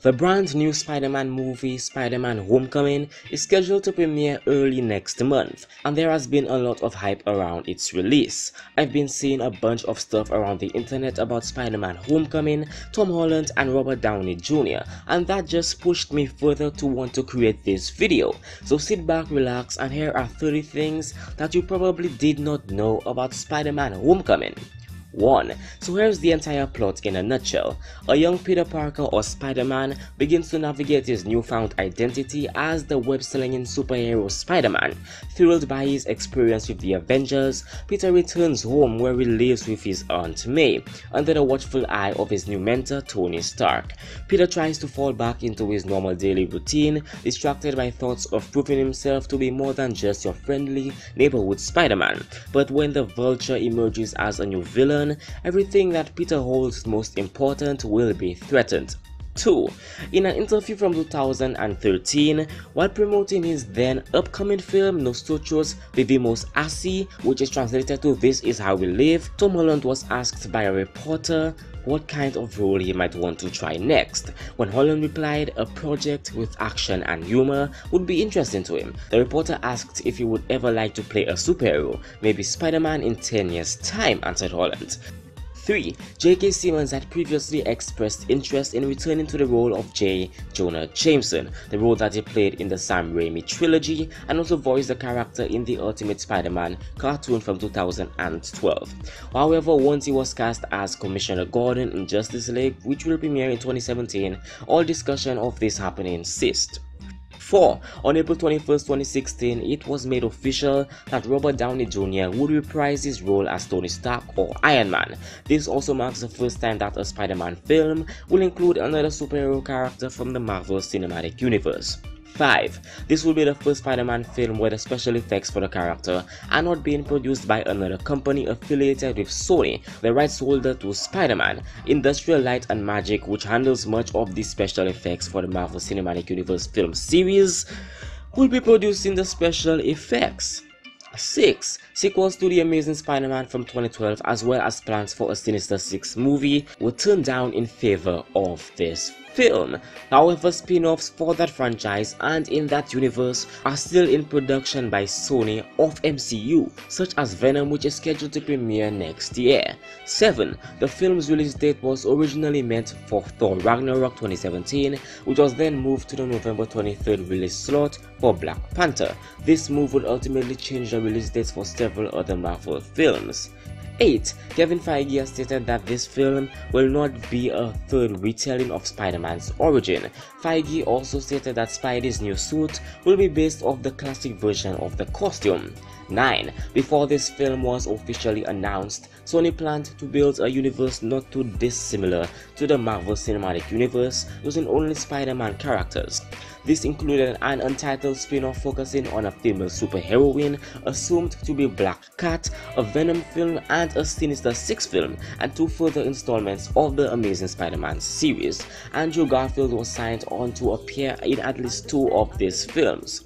The brand new Spider-Man movie, Spider-Man Homecoming, is scheduled to premiere early next month, and there has been a lot of hype around its release. I've been seeing a bunch of stuff around the internet about Spider-Man Homecoming, Tom Holland and Robert Downey Jr., and that just pushed me further to want to create this video. So sit back, relax, and here are 30 things that you probably did not know about Spider-Man Homecoming. 1. So here's the entire plot in a nutshell. A young Peter Parker, or Spider-Man, begins to navigate his newfound identity as the web-slinging superhero Spider-Man. Thrilled by his experience with the Avengers, Peter returns home where he lives with his Aunt May, under the watchful eye of his new mentor Tony Stark. Peter tries to fall back into his normal daily routine, distracted by thoughts of proving himself to be more than just your friendly neighborhood Spider-Man. But when the Vulture emerges as a new villain, everything that Peter holds most important will be threatened. 2. In an interview from 2013, while promoting his then upcoming film Nosotros Vivimos Así, which is translated to This Is How We Live, Tom Holland was asked by a reporter what kind of role he might want to try next. When Holland replied, a project with action and humor would be interesting to him. The reporter asked if he would ever like to play a superhero, maybe Spider-Man in 10 years' time, answered Holland. 3. J.K. Simmons had previously expressed interest in returning to the role of J. Jonah Jameson, the role that he played in the Sam Raimi trilogy, and also voiced the character in the Ultimate Spider-Man cartoon from 2012. However, once he was cast as Commissioner Gordon in Justice League, which will premiere in 2017, all discussion of this happening ceased. 4. On April 21st, 2016, it was made official that Robert Downey Jr. would reprise his role as Tony Stark or Iron Man. This also marks the first time that a Spider-Man film will include another superhero character from the Marvel Cinematic Universe. 5. This will be the first Spider-Man film where the special effects for the character are not being produced by another company affiliated with Sony, the rights holder to Spider-Man. Industrial Light and Magic, which handles much of the special effects for the Marvel Cinematic Universe film series, will be producing the special effects. 6. Sequels to The Amazing Spider-Man from 2012 as well as plans for a Sinister Six movie were turned down in favor of this film. However, spin-offs for that franchise and in that universe are still in production by Sony of MCU, such as Venom, which is scheduled to premiere next year. 7. The film's release date was originally meant for Thor Ragnarok 2017, which was then moved to the November 23rd release slot for Black Panther. This move would ultimately change the release dates for several other Marvel films. 8. Kevin Feige has stated that this film will not be a third retelling of Spider-Man's origin. Feige also stated that Spidey's new suit will be based off the classic version of the costume. 9. Before this film was officially announced, Sony planned to build a universe not too dissimilar to the Marvel Cinematic Universe, using only Spider-Man characters. This included an untitled spin-off focusing on a female superheroine assumed to be Black Cat, a Venom film and a Sinister Six film, and 2 further installments of the Amazing Spider-Man series. Andrew Garfield was signed on to appear in at least 2 of these films.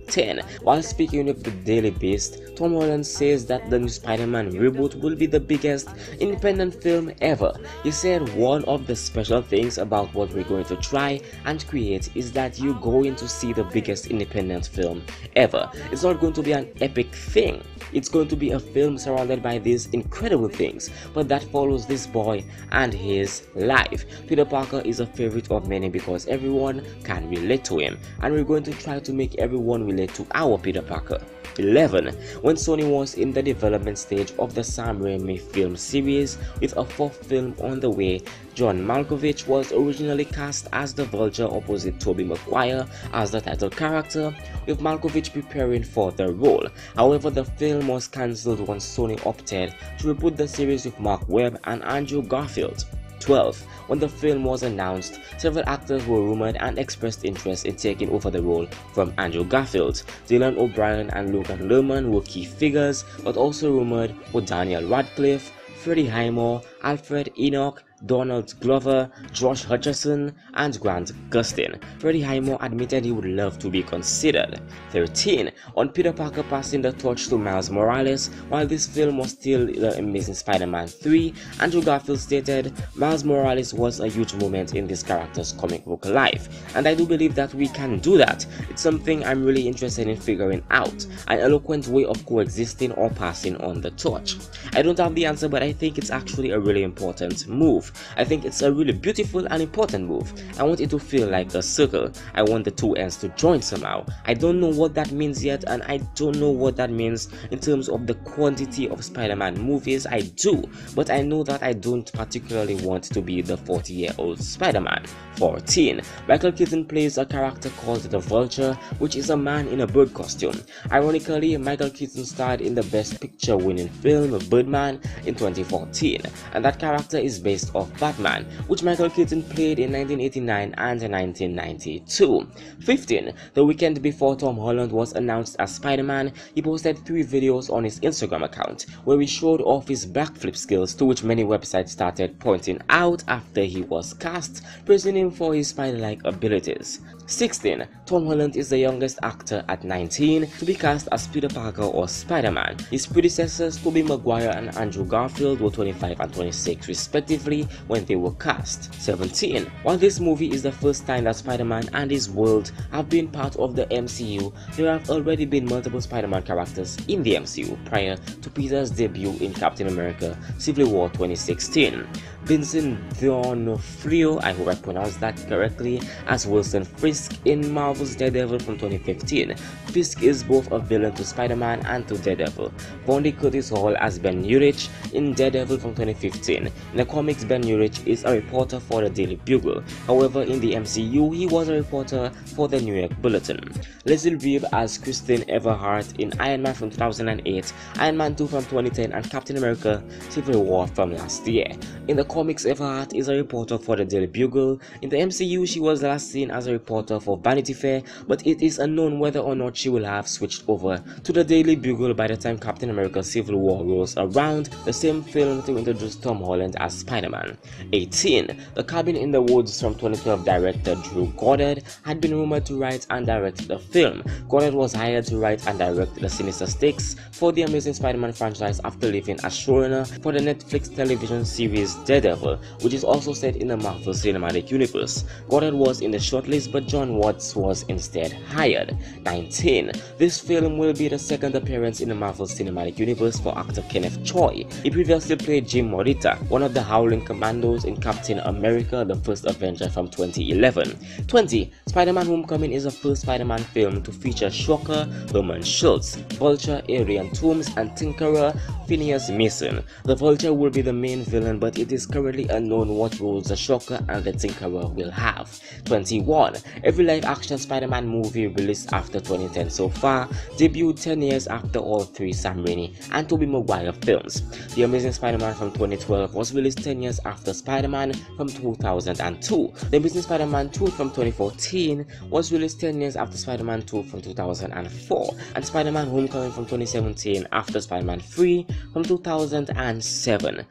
10. While speaking with the Daily Beast, Tom Holland says that the new Spider-Man reboot will be the biggest independent film ever. He said one of the special things about what we're going to try and create is that you're going to see the biggest independent film ever. It's not going to be an epic thing. It's going to be a film surrounded by these incredible things, but that follows this boy and his life. Peter Parker is a favorite of many because everyone can relate to him, and we're going to try to make everyone relate to our Peter Parker. 11. When Sony was in the development stage of the Sam Raimi film series with a 4th film on the way, John Malkovich was originally cast as the Vulture opposite Tobey Maguire as the title character, with Malkovich preparing for the role. However, the film was cancelled once Sony opted to reboot the series with Mark Webb and Andrew Garfield. 12. When the film was announced, several actors were rumored and expressed interest in taking over the role from Andrew Garfield. Dylan O'Brien and Logan Lerman were key figures, but also rumored were Daniel Radcliffe, Freddie Highmore, Alfred Enoch, Donald Glover, Josh Hutcherson, and Grant Gustin. Freddie Highmore admitted he would love to be considered. 13. On Peter Parker passing the torch to Miles Morales. While this film was still The Amazing Spider-Man 3, Andrew Garfield stated, "Miles Morales was a huge moment in this character's comic book life, and I do believe that we can do that. It's something I'm really interested in figuring out, an eloquent way of coexisting or passing on the torch. I don't have the answer, but I think it's actually a really important move. I think it's a really beautiful and important move. I want it to feel like a circle. I want the two ends to join somehow. I don't know what that means yet, and I don't know what that means in terms of the quantity of Spider-Man movies I do, but I know that I don't particularly want to be the 40-year-old Spider-Man." 14. Michael Keaton plays a character called the Vulture, which is a man in a bird costume. Ironically, Michael Keaton starred in the Best Picture winning film Birdman in 2014, and that character is based off Batman, which Michael Keaton played in 1989 and 1992. 15. The weekend before Tom Holland was announced as Spider-Man, he posted 3 videos on his Instagram account where he showed off his backflip skills, to which many websites started pointing out after he was cast, praising him for his spider-like abilities. 16. Tom Holland is the youngest actor at 19 to be cast as Peter Parker or Spider-Man. His predecessors Tobey Maguire and Andrew Garfield were 25 and 26 respectively when they were cast. 17. While this movie is the first time that Spider-Man and his world have been part of the MCU, there have already been multiple Spider-Man characters in the MCU prior to Peter's debut in Captain America Civil War 2016. Vincent D'Onofrio, I hope I pronounced that correctly, as Wilson Fisk in Marvel's Daredevil from 2015. Fisk is both a villain to Spider-Man and to Daredevil. Vondie Curtis Hall as Ben Urich in Daredevil from 2015. In the comics, Ben Urich is a reporter for the Daily Bugle. However, in the MCU, he was a reporter for the New York Bulletin. Leslie Bibb as Christine Everhart in Iron Man from 2008, Iron Man 2 from 2010, and Captain America Civil War from last year. In the comics, Everhart is a reporter for the Daily Bugle. In the MCU, she was last seen as a reporter for Vanity Fair, but it is unknown whether or not she will have switched over to the Daily Bugle by the time Captain America Civil War rolls around, the same film to introduce Tom Holland as Spider-Man. 18. The Cabin in the Woods from 2012 director Drew Goddard had been rumored to write and direct the film. Goddard was hired to write and direct the Sinister Six for the Amazing Spider-Man franchise after leaving as showrunner for the Netflix television series Daredevil, which is also set in the Marvel Cinematic Universe. Goddard was in the shortlist, but John Watts was instead hired. 19. This film will be the second appearance in the Marvel Cinematic Universe for actor Kenneth Choi. He previously played Jim Morita, one of the Howling Commandos in Captain America: The First Avenger from 2011. 20. Spider-Man Homecoming is the first Spider-Man film to feature Shocker, Herman Schultz, Vulture, Adrian Toomes, and Tinkerer Phineas Mason. The Vulture will be the main villain, but it is currently unknown what roles the Shocker and the Tinkerer will have. 21. Every live-action Spider-Man movie released after 2010 so far debuted 10 years after all 3 Sam Raimi and Tobey Maguire films. The Amazing Spider-Man from 2012 was released 10 years after Spider-Man from 2002. The Amazing Spider-Man 2 from 2014 was released 10 years after Spider-Man 2 from 2004, and Spider-Man Homecoming from 2017 after Spider-Man 3 from 2007.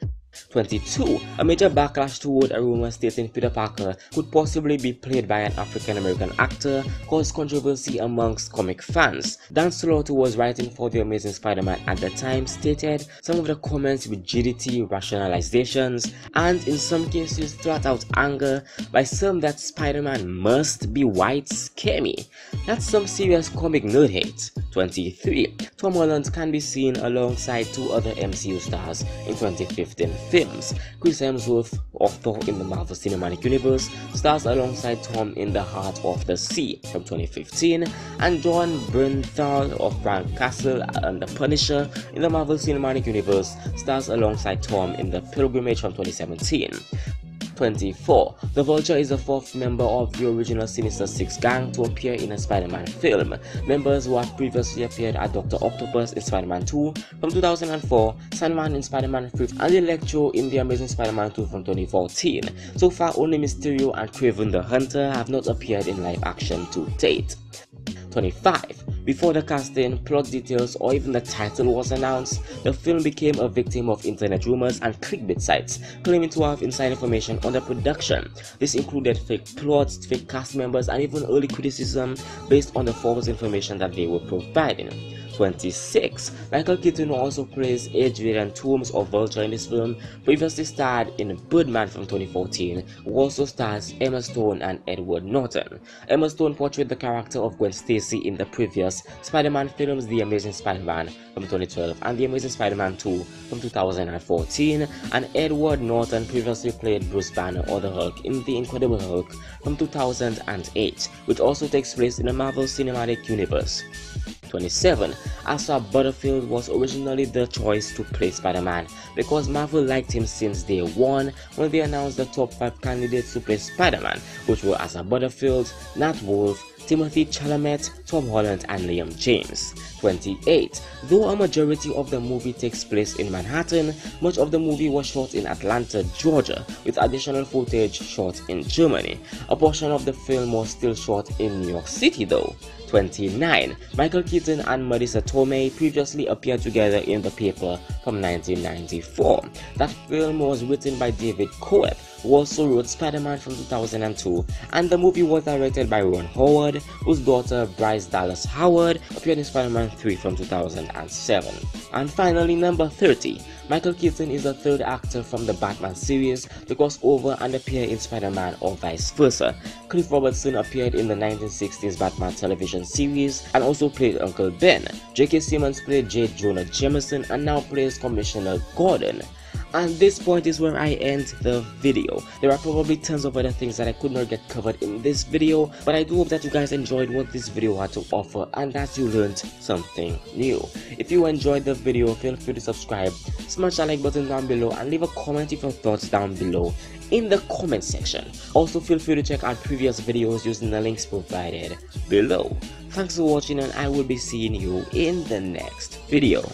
22. A major backlash toward a rumor stating Peter Parker could possibly be played by an African-American actor caused controversy amongst comic fans. Dan Slaughter, who was writing for The Amazing Spider-Man at the time, stated some of the comments rigidity, rationalizations, and in some cases flat out anger by some that Spider-Man must be white scare me. That's some serious comic nerd hate. 23. Tom Holland can be seen alongside 2 other MCU stars in 2015 films. Chris Hemsworth, of Thor in the Marvel Cinematic Universe, stars alongside Tom in The Heart of the Sea from 2015, and John Bernthal of Frank Castle and The Punisher in the Marvel Cinematic Universe stars alongside Tom in The Pilgrimage from 2017. 24. The Vulture is the 4th member of the original Sinister Six gang to appear in a Spider-Man film. Members who have previously appeared are Dr. Octopus in Spider-Man 2 from 2004, Sandman in Spider-Man 5, and Electro in The Amazing Spider-Man 2 from 2014. So far, only Mysterio and Kraven the Hunter have not appeared in live action to date. 25. Before the casting, plot details, or even the title was announced, the film became a victim of internet rumors and clickbait sites claiming to have inside information on the production. This included fake plots, fake cast members, and even early criticism based on the false information that they were providing. 26. Michael Keaton also plays Adrian Toomes or Vulture in this film, previously starred in Birdman from 2014, who also stars Emma Stone and Edward Norton. Emma Stone portrayed the character of Gwen Stacy in the previous Spider-Man films, The Amazing Spider-Man from 2012 and The Amazing Spider-Man 2 from 2014, and Edward Norton previously played Bruce Banner or the Hulk in The Incredible Hulk from 2008, which also takes place in the Marvel Cinematic Universe. 27. Asa Butterfield was originally the choice to play Spider-Man because Marvel liked him since day one when they announced the top 5 candidates to play Spider-Man, which were Asa Butterfield, Nat Wolff, Timothy Chalamet, Tom Holland, and Liam James. 28. Though a majority of the movie takes place in Manhattan, much of the movie was shot in Atlanta, Georgia, with additional footage shot in Germany. A portion of the film was still shot in New York City though. 29. Michael Keaton and Marissa Tomei previously appeared together in The Paper from 1994. That film was written by David Coeb, who also wrote Spider-Man from 2002, and the movie was directed by Ron Howard, whose daughter Bryce Dallas Howard appeared in Spider-Man 3 from 2007. And finally, number 30. Michael Keaton is the third actor from the Batman series to cross over and appear in Spider-Man or vice versa. Cliff Robertson appeared in the 1960s Batman television series and also played Uncle Ben. J.K. Simmons played J. Jonah Jameson and now plays Commissioner Gordon. And this point is where I end the video. There are probably tons of other things that I could not get covered in this video, but I do hope that you guys enjoyed what this video had to offer and that you learned something new. If you enjoyed the video, feel free to subscribe, smash that like button down below, and leave a comment with your thoughts down below in the comment section. Also feel free to check out previous videos using the links provided below. Thanks for watching, and I will be seeing you in the next video.